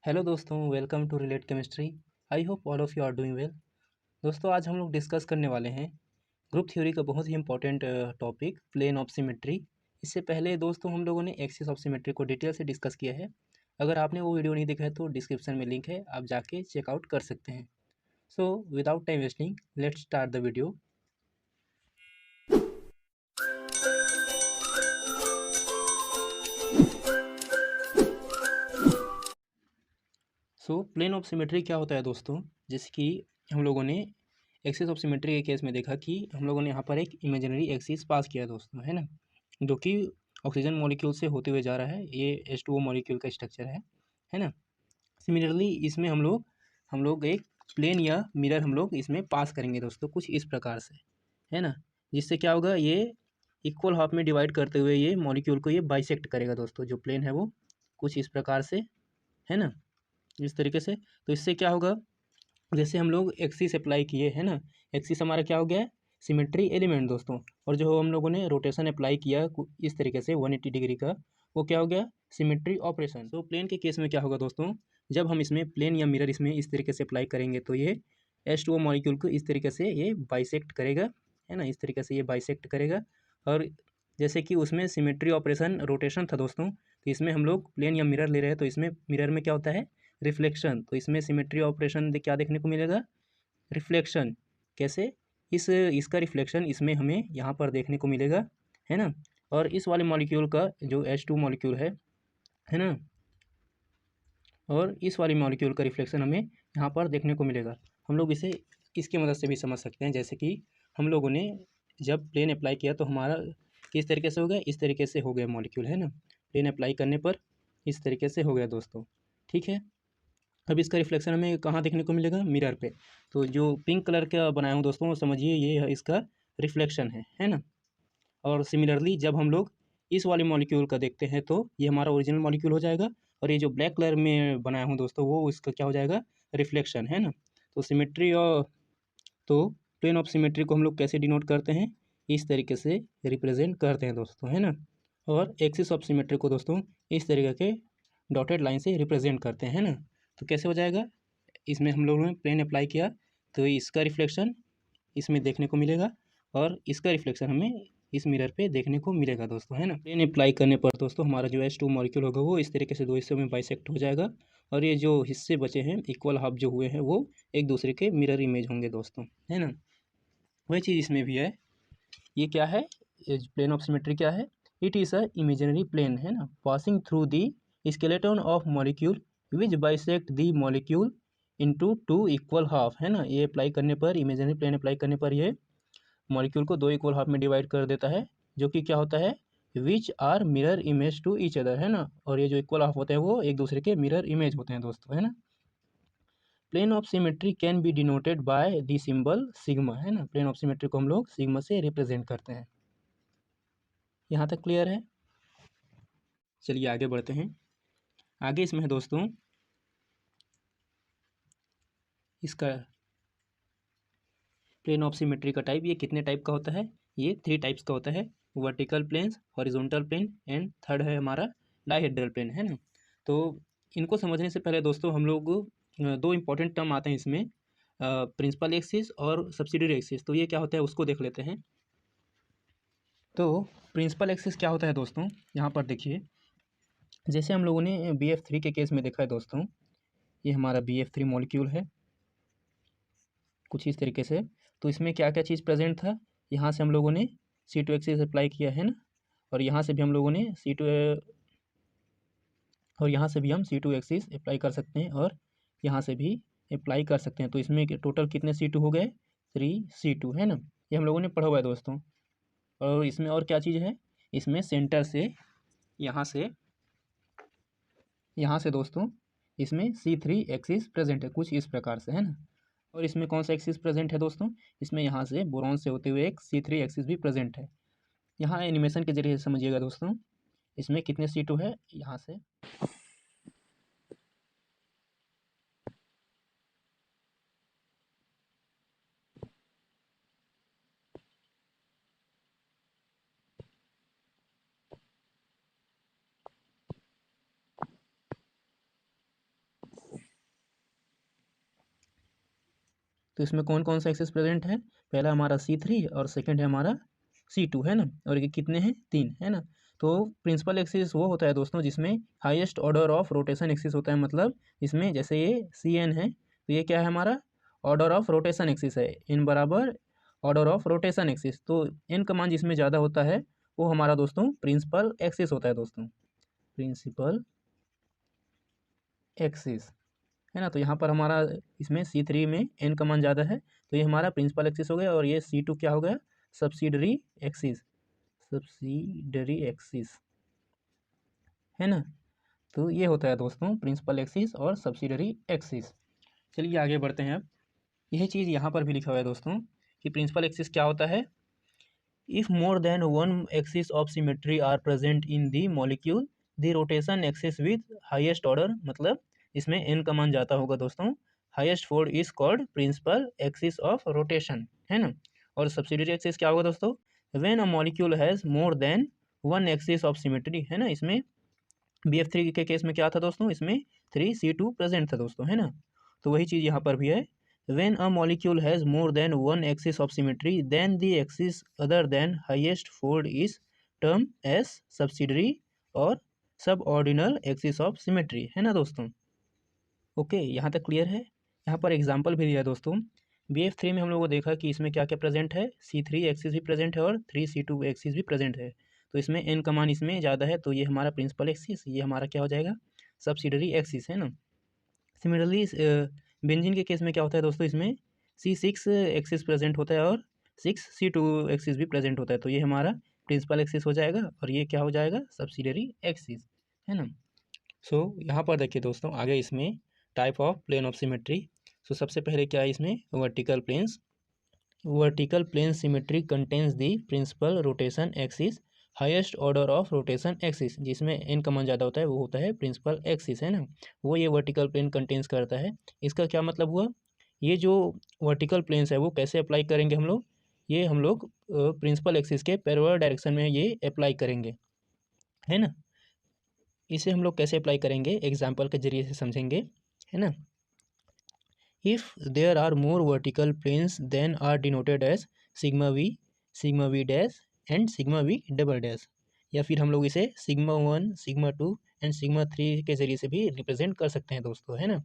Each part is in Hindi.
हेलो दोस्तों, welcome to relate chemistry. I hope all of you are doing well. दोस्तों, आज हम लोग डिस्कस करने वाले हैं ग्रुप थ्योरी का बहुत ही important topic, plane of symmetry. इससे पहले दोस्तों हम लोगों ने एक्सिस ऑफ सिमेट्री को डिटेल से डिस्कस किया है। अगर आपने वो वीडियो नहीं देखा है तो डिस्क्रिप्शन में लिंक है, आप जाके चेकआउट कर सकते हैं। So without time wasting, let's start the video. So plane of symmetry क्या होता है दोस्तों? जैसे कि हम लोगों ने एक्सिस ऑफ सिमेट्री के केस में देखा कि हम लोगों ने यहाँ पर एक इमेजिनरी एक्सिस पास किया दोस्तों, है ना, जो कि ऑक्सीजन मॉलिक्यूल से होते हुए जा रहा है। ये H2O मॉलिक्यूल का स्ट्रक्चर है ना। सिमिलरली इसमें हम लोग एक प्लेन या मिरर हम लोग इसमें पास करेंगे दोस्तों, कुछ इस प्रकार से, है ना। जिससे क्या होगा, ये इक्वल हाफ में डिवाइड करते हुए ये मॉलिक्यूल को ये बाइसेक्ट करेगा दोस्तों। जो प्लेन है वो कुछ इस प्रकार से, है ना, इस तरीके से। तो इससे क्या होगा, जैसे हम लोग एक्सिस अप्लाई किए है ना, एक्सिस हमारा क्या हो गया है, सिमेट्री एलिमेंट दोस्तों। और जो हम लोगों ने रोटेशन अप्लाई किया इस तरीके से 180 डिग्री का, वो क्या हो गया, सिमेट्री ऑपरेशन। तो प्लेन के केस में क्या होगा दोस्तों, जब हम इसमें प्लेन या मिरर इसमें इस तरीके से अप्लाई करेंगे तो ये H2O मॉलिक्यूल को इस तरीके से ये बाइसेक्ट करेगा, है ना, इस तरीके से ये बाइसेक्ट करेगा। और जैसे कि उसमें सिमेट्री ऑपरेशन रोटेशन था दोस्तों, तो इसमें हम लोग प्लेन या मिरर ले रहे हैं, तो इसमें मिरर में क्या होता है, रिफ्लेक्शन। तो इसमें सिमेट्री ऑपरेशन क्या देखने को मिलेगा, रिफ्लेक्शन। कैसे, इस इसका रिफ्लेक्शन इसमें हमें यहाँ पर देखने को मिलेगा, है ना। और इस वाले मॉलिक्यूल का जो H2 मॉलिक्यूल है ना, और इस वाले मॉलिक्यूल का रिफ्लेक्शन हमें यहाँ पर देखने को मिलेगा। हम लोग इसे इसकी मदद से भी समझ सकते हैं। जैसे कि हम लोगों ने जब प्लेन अप्लाई किया तो हमारा किस तरीके से हो गया, इस तरीके से हो गया मॉलिक्यूल, है ना। प्लेन अप्लाई करने पर इस तरीके से हो गया दोस्तों, ठीक है। अब इसका रिफ्लेक्शन हमें कहाँ देखने को मिलेगा, मिरर पे। तो जो पिंक कलर का बनाया हूँ दोस्तों, वो समझिए ये है इसका रिफ्लेक्शन है ना। और सिमिलरली जब हम लोग इस वाले मॉलिक्यूल का देखते हैं तो ये हमारा ओरिजिनल मॉलिक्यूल हो जाएगा, और ये जो ब्लैक कलर में बनाया हूँ दोस्तों वो इसका क्या हो जाएगा, रिफ्लेक्शन, है ना। तो सिमेट्री और तो प्लेन ऑफ सिमेट्री को हम लोग कैसे डिनोट करते हैं, इस तरीके से रिप्रेजेंट करते हैं दोस्तों, है ना। और एक्सिस ऑफ सिमेट्री को दोस्तों इस तरीके के डॉटेड लाइन से रिप्रेजेंट करते हैं, है ना। तो कैसे हो जाएगा, इसमें हम लोगों ने प्लेन अप्लाई किया तो इसका रिफ्लेक्शन इसमें देखने को मिलेगा, और इसका रिफ्लेक्शन हमें इस मिरर पे देखने को मिलेगा दोस्तों, है ना। प्लेन अप्लाई करने पर दोस्तों हमारा जो H2 मॉलिक्यूल होगा वो इस तरीके से दो हिस्सों में बाइसेक्ट हो जाएगा, और ये जो हिस्से बचे हैं इक्वल हाफ जो हुए हैं वो एक दूसरे के मिरर इमेज होंगे दोस्तों, है ना। वही चीज़ इसमें भी है। ये क्या है, ये प्लेन ऑफ सिमेट्री क्या है, it is a imaginary plane, है ना, passing through the skeleton of molecule which bisect the molecule into two equal half, है ना। ये अप्लाई करने पर, इमेजिनरी प्लेन अप्लाई करने पर ये मॉलिक्यूल को दो इक्वल हाफ में डिवाइड कर देता है, जो कि क्या होता है, which are mirror image to each other, है ना। और ये जो इक्वल हाफ होते हैं वो एक दूसरे के मिरर इमेज होते हैं दोस्तों, है ना। Plane of symmetry can be denoted by the symbol sigma, है ना। प्लेन ऑफ सिमेट्री को हम लोग सिग्मा से रिप्रेजेंट करते हैं। यहाँ तक क्लियर है? चलिए आगे बढ़ते हैं। आगे इसमें है दोस्तों इसका प्लेन ऑफ सिमेट्री का टाइप, ये कितने टाइप का होता है, ये 3 टाइप्स का होता है, vertical planes, horizontal plane and third है हमारा डायहेड्रल प्लेन, है ना। तो इनको समझने से पहले दोस्तों हम लोग दो इंपॉर्टेंट टर्म आते हैं इसमें, प्रिंसिपल एक्सिस और सब्सिडियरी एक्सिस। तो ये क्या होता है उसको देख लेते हैं। तो प्रिंसिपल एक्सिस क्या होता है दोस्तों, यहाँ पर देखिए, जैसे हम लोगों ने BF3 के केस में देखा है दोस्तों, ये हमारा BF3 मॉलिक्यूल है कुछ इस तरीके से। तो इसमें क्या क्या चीज़ प्रेजेंट था, यहाँ से हम लोगों ने C2 एक्सिस अप्लाई किया है ना, और यहाँ से भी हम लोगों ने C2 और यहाँ से भी हम C2 एक्सिस अप्लाई कर सकते हैं, और यहाँ से भी अप्लाई कर सकते हैं। तो इसमें टोटल कितने C2 हो गए, 3 C2, है ना। ये हम लोगों ने पढ़ा हुआ है दोस्तों। और इसमें और क्या चीज़ है, इसमें सेंटर से यहाँ से दोस्तों इसमें C3 एक्सिस प्रेजेंट है कुछ इस प्रकार से, है ना। और इसमें कौन सा एक्सिस प्रेजेंट है दोस्तों, इसमें यहाँ से बोरॉन से होते हुए एक C3 एक्सिस भी प्रेजेंट है। यहाँ एनिमेशन के जरिए समझिएगा दोस्तों, इसमें कितने C2 है, यहाँ से तो इसमें कौन कौन सा एक्सिस प्रेजेंट है? पहला हमारा C3 और सेकंड है हमारा C2, है ना। और ये कितने हैं? 3, है ना। तो प्रिंसिपल एक्सिस वो होता है दोस्तों जिसमें highest order of rotation axis होता है, मतलब इसमें जैसे ये CN है तो ये क्या है हमारा? ऑर्डर ऑफ रोटेशन एक्सिस है, इन बराबर ऑर्डर ऑफ रोटेशन एक्सिस। तो n का मान जिसमें ज़्यादा होता है वो हमारा दोस्तों प्रिंसिपल एक्सिस होता है दोस्तों, प्रिंसिपल एक्सिस, है ना। तो यहाँ पर हमारा इसमें C3 में n का मान ज़्यादा है तो ये हमारा प्रिंसिपल एक्सिस हो गया, और ये C2 क्या हो गया? सब्सिडरी एक्सिस, सब्सिडरी एक्सिस, है ना। तो ये होता है दोस्तों प्रिंसिपल एक्सिस और सब्सिडरी एक्सिस। चलिए आगे बढ़ते हैं। अब यही चीज़ यहाँ पर भी लिखा हुआ है दोस्तों कि प्रिंसिपल एक्सिस क्या होता है? If more than one axis of symmetry are present in the molecule the rotation axis with highest order, मतलब इसमें n का मान जाता होगा दोस्तों, highest fold is called principal axis of rotation, है ना। और सब्सिडरी एक्सिस क्या होगा दोस्तों? When a molecule has more than one axis of symmetry, है ना। इसमें BF3 के केस में क्या था दोस्तों? इसमें 3C2 प्रेजेंट था दोस्तों, है ना। तो वही चीज़ यहाँ पर भी है। When a molecule has more than one axis of symmetry, then the axis other than highest fold is termed as subsidiary और subordinal axis of symmetry, है ना दोस्तों। ओके, यहाँ तक क्लियर है। यहाँ पर एग्जांपल भी दिया है दोस्तों। BF3 में हम लोगों को देखा कि इसमें क्या क्या प्रेजेंट है? C3 एक्सिस भी प्रेजेंट है और 3C2 एक्सिस भी प्रेजेंट है। तो इसमें n का मान इसमें ज़्यादा है तो ये हमारा प्रिंसिपल एक्सिस, ये हमारा क्या हो जाएगा? सब्सिडरी एक्सिस, है ना। सिमिलरली बेंजीन के केस में क्या होता है दोस्तों? इसमें C6 एक्सिस प्रेजेंट होता है और 6C2 एक्सिस भी प्रेजेंट होता है, तो ये हमारा प्रिंसिपल एक्सिस हो जाएगा और ये क्या हो जाएगा? सब्सिडरी एक्सिस, है ना। सो यहाँ पर देखिए दोस्तों आगे इसमें type of plane of symmetry. So सबसे पहले क्या है इसमें? Vertical planes. Vertical plane symmetry contains the principal rotation axis highest order of rotation axis, जिसमें n का मान ज़्यादा होता है वो होता है प्रिंसिपल एक्सिस, है ना। वो ये वर्टिकल प्लेन कंटेन्स करता है। इसका क्या मतलब हुआ? ये जो वर्टिकल प्लेन्स है वो कैसे अप्लाई करेंगे हम लोग? ये हम लोग प्रिंसिपल एक्सिस के पैरेलल डायरेक्शन में ये अप्लाई करेंगे, है ना। इसे हम लोग कैसे अप्लाई करेंगे? एग्जाम्पल के जरिए से समझेंगे, है ना। If there are more vertical planes then are denoted as sigma v dash and sigma v double dash, या फिर हम लोग इसे sigma 1, sigma 2 एंड sigma 3 के जरिए से भी रिप्रेजेंट कर सकते हैं दोस्तों, है ना।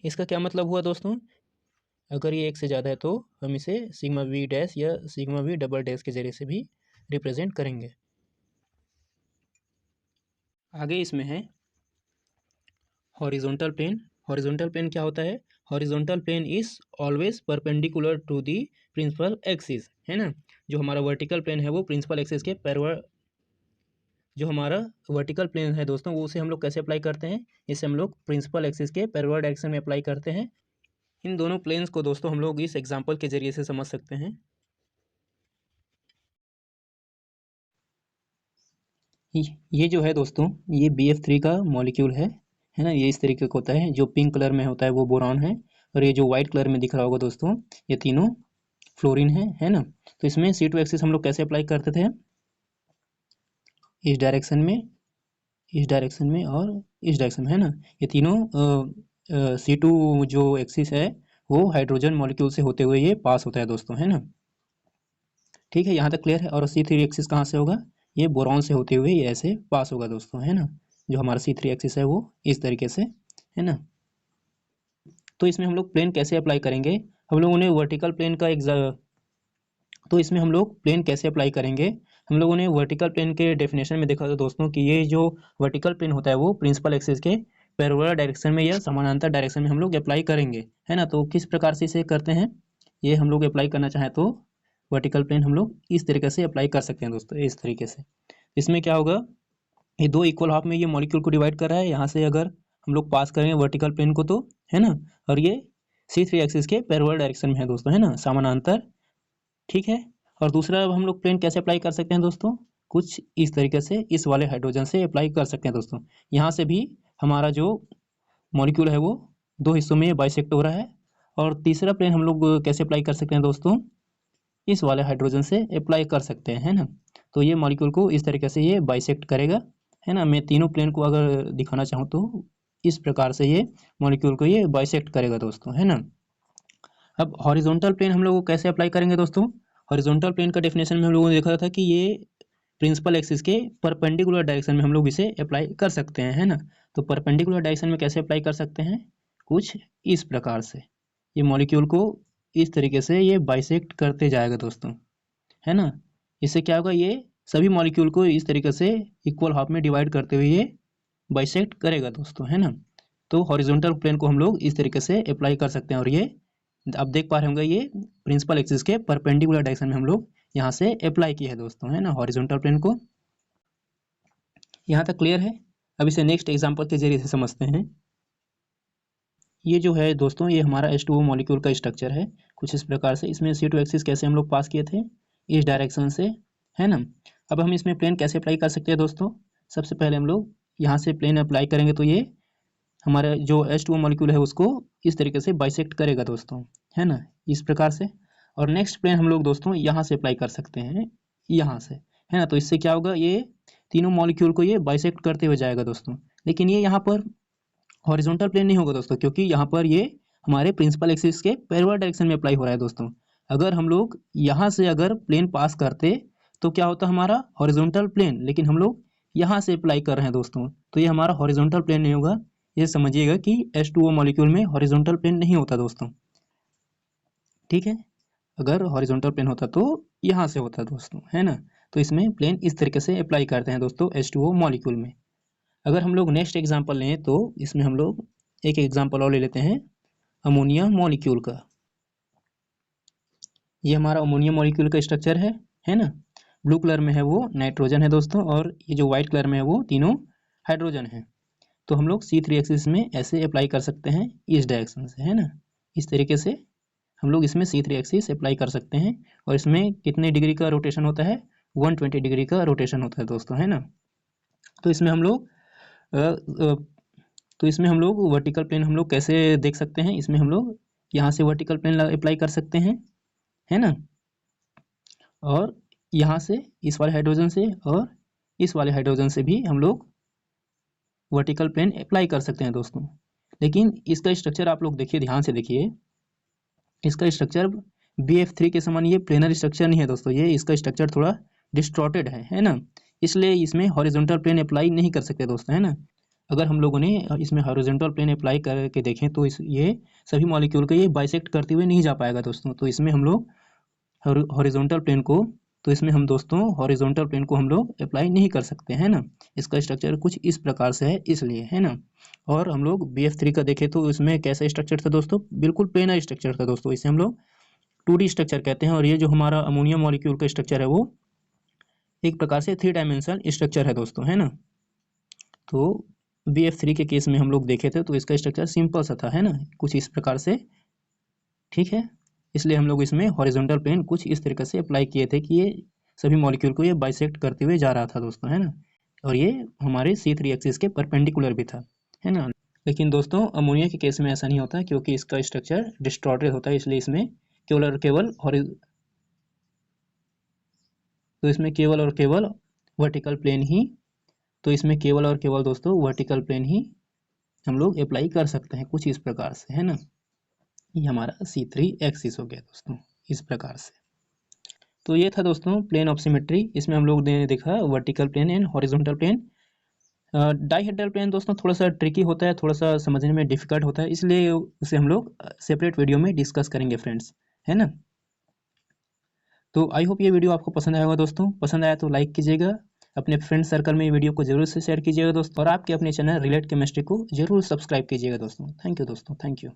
इसका क्या मतलब हुआ दोस्तों? अगर ये एक से ज़्यादा है तो हम इसे sigma v dash या sigma v double dash के जरिए से भी रिप्रेजेंट करेंगे। आगे इसमें है हॉरिजॉन्टल प्लेन। हॉरिजॉन्टल प्लेन क्या होता है? Horizontal plane is always perpendicular to the principal axis, है ना। जो हमारा वर्टिकल प्लेन है वो प्रिंसिपल एक्सिस के पैरेलल, जो हमारा वर्टिकल प्लेन है दोस्तों वो उसे हम लोग कैसे अप्लाई करते हैं? इसे हम लोग प्रिंसिपल एक्सिस के पैरेलल डायरेक्शन में अप्लाई करते हैं। इन दोनों प्लेन्स को दोस्तों हम लोग इस एग्जाम्पल के जरिए से समझ सकते हैं। ये जो है दोस्तों ये BF3 का मॉलिक्यूल है ना। ये इस तरीके का होता है, जो पिंक कलर में होता है वो बोरॉन है, और ये जो वाइट कलर में दिख रहा होगा दोस्तों ये तीनों फ्लोरीन है ना। तो इसमें C2 एक्सिस हम लोग कैसे अप्लाई करते थे? इस डायरेक्शन में, इस डायरेक्शन में और इस डायरेक्शन में, है ना। ये तीनों C2 जो एक्सिस है वो हाइड्रोजन मॉलिक्यूल से होते हुए ये पास होता है दोस्तों, है ना। ठीक है, यहाँ तक क्लियर है। और C3 एक्सिस कहाँ से होगा? ये बोरॉन से होते हुए ये ऐसे पास होगा दोस्तों, है ना। जो हमारा C3 एक्सिस है वो इस तरीके से, है ना। तो इसमें हम लोग प्लेन कैसे अप्लाई करेंगे? हम लोगों ने वर्टिकल प्लेन का तो इसमें हम लोग प्लेन कैसे अप्लाई करेंगे? हम लोगों ने वर्टिकल प्लेन के डेफिनेशन में देखा था दोस्तों कि ये जो वर्टिकल प्लेन होता है वो प्रिंसिपल एक्सिस के पैरेलल डायरेक्शन में या समानांतर डायरेक्शन में हम लोग अप्लाई करेंगे, है ना। तो किस प्रकार से इसे करते हैं? ये हम लोग अप्लाई करना चाहें तो वर्टिकल प्लेन हम लोग इस तरीके से अप्लाई कर सकते हैं दोस्तों, इस तरीके से। इसमें क्या होगा? ये दो इक्वल हाफ में ये मॉलिक्यूल को डिवाइड कर रहा है। यहाँ से अगर हम लोग पास करेंगे वर्टिकल प्लेन को तो, है ना। और ये C3 एक्सिस के पैरेलल डायरेक्शन में है दोस्तों, है ना, समानांतर। ठीक है। और दूसरा अब हम लोग प्लेन कैसे अप्लाई कर सकते हैं दोस्तों? कुछ इस तरीके से इस वाले हाइड्रोजन से अप्लाई कर सकते हैं दोस्तों। यहाँ से भी हमारा जो मॉलिक्यूल है वो दो हिस्सों में बाइसेक्ट हो रहा है। और तीसरा प्लेन हम लोग कैसे अप्लाई कर सकते हैं दोस्तों? इस वाले हाइड्रोजन से अप्लाई कर सकते हैं, है ना। तो ये मॉलिक्यूल को इस तरीके से ये बाइसेक्ट करेगा, है ना। मैं तीनों प्लेन को अगर दिखाना चाहूँ तो इस प्रकार से ये मॉलिक्यूल को ये बाइसेक्ट करेगा दोस्तों, है ना। अब हॉरिजॉन्टल प्लेन हम लोग कैसे अप्लाई करेंगे दोस्तों। हॉरिजॉन्टल प्लेन का डेफिनेशन में हम लोगों ने देखा था कि ये प्रिंसिपल एक्सिस के परपेंडिकुलर डायरेक्शन में हम लोग इसे अप्लाई कर सकते हैं, है ना। तो परपेंडिकुलर डायरेक्शन में कैसे अप्लाई कर सकते हैं, कुछ इस प्रकार से ये मॉलिक्यूल को इस तरीके से ये बाइसेक्ट करते जाएगा दोस्तों, है ना। इससे क्या होगा, ये सभी मॉलिक्यूल को इस तरीके से इक्वल हाफ में डिवाइड करते हुए ये बाइसेक्ट करेगा दोस्तों, है ना। तो हॉरिजॉन्टल प्लेन को हम लोग इस तरीके से अप्लाई कर सकते हैं और ये आप देख पा रहे होंगे ये प्रिंसिपल एक्सिस के परपेंडिकुलर डायरेक्शन में हम लोग यहाँ से अप्लाई किया है दोस्तों, है ना, हॉरिजॉन्टल प्लेन को। यहाँ तक क्लियर है। अब इसे नेक्स्ट एग्जांपल के जरिए से समझते हैं। ये जो है दोस्तों, ये हमारा H2O मॉलिक्यूल का स्ट्रक्चर है कुछ इस प्रकार से। इसमें C2 एक्सिस कैसे हम लोग पास किए थे, इस डायरेक्शन से, है ना। अब हम इसमें प्लेन कैसे अप्लाई कर सकते हैं दोस्तों। सबसे पहले हम लोग यहाँ से प्लेन अप्लाई करेंगे तो ये हमारा जो H2O मॉलिक्यूल है उसको इस तरीके से बाइसेक्ट करेगा दोस्तों, है ना, इस प्रकार से। और नेक्स्ट प्लेन हम लोग दोस्तों यहाँ से अप्लाई कर सकते हैं, यहाँ से, है ना। तो इससे क्या होगा, ये तीनों मॉलिक्यूल को ये बाइसेक्ट करते हुए जाएगा दोस्तों। लेकिन ये यहाँ पर हॉरिजॉन्टल प्लेन नहीं होगा दोस्तों, क्योंकि यहाँ पर ये हमारे प्रिंसिपल एक्सिस के पैरेलल डायरेक्शन में अप्लाई हो रहा है दोस्तों। अगर हम लोग यहाँ से अगर प्लेन पास करते तो क्या होता हमारा हॉरिजॉन्टल प्लेन, लेकिन हम लोग यहाँ से अप्लाई कर रहे हैं दोस्तों, तो ये हमारा हॉरिजॉन्टल प्लेन नहीं होगा। ये समझिएगा कि H2O मॉलिक्यूल में हॉरिजॉन्टल प्लेन नहीं होता दोस्तों, ठीक है। अगर हॉरिजॉन्टल प्लेन होता तो यहाँ से होता दोस्तों, है ना। तो इसमें प्लेन इस तरीके से अप्लाई करते हैं दोस्तों H2O मॉलिक्यूल में। अगर हम लोग नेक्स्ट एग्जांपल लें तो इसमें हम लोग एक एग्जांपल और ले लेते हैं अमोनिया मॉलिक्यूल का। ये हमारा अमोनिया मॉलिक्यूल का स्ट्रक्चर है ना। ब्लू कलर में है वो नाइट्रोजन है दोस्तों, और ये जो व्हाइट कलर में है वो तीनों हाइड्रोजन है। तो हम लोग C3 एक्सिस में ऐसे अप्लाई कर सकते हैं इस डायरेक्शन से, है ना। इस तरीके से हम लोग इसमें C3 एक्सिस अप्लाई कर सकते हैं। और इसमें कितने डिग्री का रोटेशन होता है, 120 डिग्री का रोटेशन होता है दोस्तों, है ना। तो इसमें हम लोग वर्टिकल प्लेन हम लोग कैसे देख सकते हैं। इसमें हम लोग यहाँ से वर्टिकल प्लेन अप्लाई कर सकते हैं, है ना। और यहाँ से इस वाले हाइड्रोजन से और इस वाले हाइड्रोजन से भी हम लोग वर्टिकल प्लेन अप्लाई कर सकते हैं दोस्तों। लेकिन इसका स्ट्रक्चर आप लोग देखिए, ध्यान से देखिए, इसका स्ट्रक्चर BF3 के समान ये प्लेनर स्ट्रक्चर नहीं है दोस्तों। ये इसका स्ट्रक्चर थोड़ा डिस्टॉर्टेड है ना। इसलिए इसमें हॉरिजॉन्टल प्लेन अप्लाई नहीं कर सकते दोस्तों, है ना। अगर हम लोगों ने इसमें हॉरिजॉन्टल प्लेन अप्लाई करके देखें तो ये सभी मॉलिक्यूल को ये बाइसेक्ट करते हुए नहीं जा पाएगा दोस्तों। तो इसमें हम लोग हॉरिजॉन्टल प्लेन को हॉरिजॉन्टल प्लेन को हम लोग अप्लाई नहीं कर सकते, है ना। इसका स्ट्रक्चर कुछ इस प्रकार से है इसलिए, है ना। और हम लोग BF3 का देखें तो इसमें कैसा स्ट्रक्चर था दोस्तों, बिल्कुल प्लेनर स्ट्रक्चर था दोस्तों। इसे हम लोग 2D स्ट्रक्चर कहते हैं। और ये जो हमारा अमोनिया मॉलिक्यूल का स्ट्रक्चर है वो एक प्रकार से 3 डायमेंशनल स्ट्रक्चर है दोस्तों, है ना। तो BF3 के केस में हम लोग देखे थे तो इसका स्ट्रक्चर सिंपल सा था, है ना, कुछ इस प्रकार से, ठीक है। इसलिए हम लोग इसमें हॉरिजॉन्टल प्लेन कुछ इस तरीके से अप्लाई किए थे कि ये सभी मॉलिक्यूल को ये बाइसेक्ट करते हुए जा रहा था दोस्तों, है ना। और ये हमारे C3 एक्सिस के परपेंडिकुलर भी था, है ना। लेकिन दोस्तों अमोनिया के केस में ऐसा नहीं होता, क्योंकि इसका स्ट्रक्चर डिस्टॉर्टेड होता है। इसलिए इसमें केवल और केवल वर्टिकल प्लेन ही, तो इसमें केवल और केवल दोस्तों वर्टिकल प्लेन ही हम लोग अप्लाई कर सकते हैं कुछ इस प्रकार से, है ना। ये हमारा C3 एक्सिस हो गया दोस्तों इस प्रकार से। तो ये था दोस्तों प्लेन ऑफ सिमेट्री। इसमें हम लोग ने देखा vertical plane and horizontal plane. Dihedral plane दोस्तों थोड़ा सा ट्रिकी होता है, थोड़ा सा समझने में डिफिकल्ट होता है, इसलिए उसे हम लोग सेपरेट वीडियो में डिस्कस करेंगे फ्रेंड्स, है ना। तो आई होप ये वीडियो आपको पसंद आएगा दोस्तों। पसंद आया तो लाइक कीजिएगा, अपने फ्रेंड सर्कल में वीडियो को जरूर से शेयर कीजिएगा दोस्तों, और आपके अपने चैनल रिलेट केमिस्ट्री को जरूर सब्सक्राइब कीजिएगा दोस्तों। थैंक यू दोस्तों, थैंक यू।